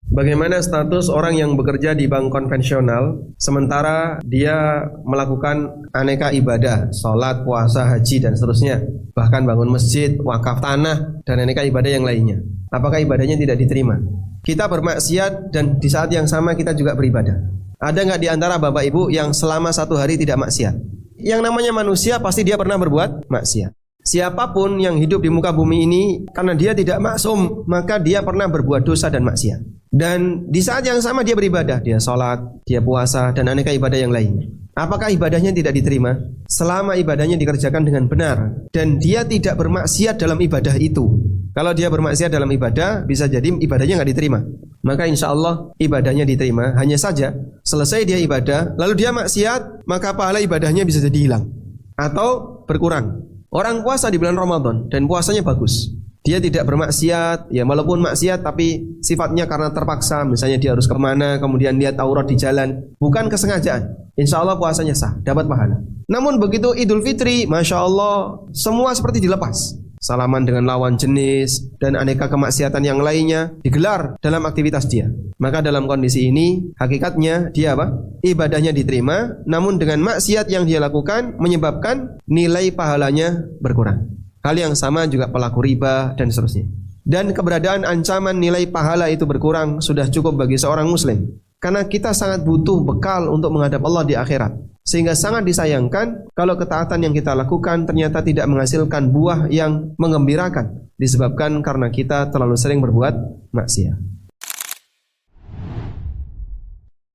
Bagaimana status orang yang bekerja di bank konvensional sementara dia melakukan aneka ibadah, sholat, puasa, haji dan seterusnya, bahkan bangun masjid, wakaf tanah dan aneka ibadah yang lainnya? Apakah ibadahnya tidak diterima? Kita bermaksiat dan di saat yang sama kita juga beribadah. Ada nggak di antara bapak ibu yang selama 1 hari tidak maksiat? Yang namanya manusia pasti dia pernah berbuat maksiat. Siapapun yang hidup di muka bumi ini, karena dia tidak maksum, maka dia pernah berbuat dosa dan maksiat. Dan di saat yang sama dia beribadah, dia sholat, dia puasa, dan aneka ibadah yang lainnya. Apakah ibadahnya tidak diterima? Selama ibadahnya dikerjakan dengan benar dan dia tidak bermaksiat dalam ibadah itu. Kalau dia bermaksiat dalam ibadah, bisa jadi ibadahnya nggak diterima. Maka insya Allah ibadahnya diterima. Hanya saja selesai dia ibadah, lalu dia maksiat, maka pahala ibadahnya bisa jadi hilang atau berkurang. Orang puasa di bulan Ramadan dan puasanya bagus, dia tidak bermaksiat, ya walaupun maksiat tapi sifatnya karena terpaksa, misalnya dia harus kemana, kemudian lihat aurat di jalan, bukan kesengajaan, insya Allah puasanya sah, dapat pahala. Namun begitu Idul Fitri, Masya Allah, semua seperti dilepas, salaman dengan lawan jenis dan aneka kemaksiatan yang lainnya digelar dalam aktivitas dia. Maka dalam kondisi ini hakikatnya dia apa? Ibadahnya diterima, namun dengan maksiat yang dia lakukan menyebabkan nilai pahalanya berkurang. Hal yang sama juga pelaku riba dan seterusnya. Dan keberadaan ancaman nilai pahala itu berkurang sudah cukup bagi seorang muslim. Karena kita sangat butuh bekal untuk menghadap Allah di akhirat. Sehingga sangat disayangkan kalau ketaatan yang kita lakukan ternyata tidak menghasilkan buah yang menggembirakan, disebabkan karena kita terlalu sering berbuat maksiat.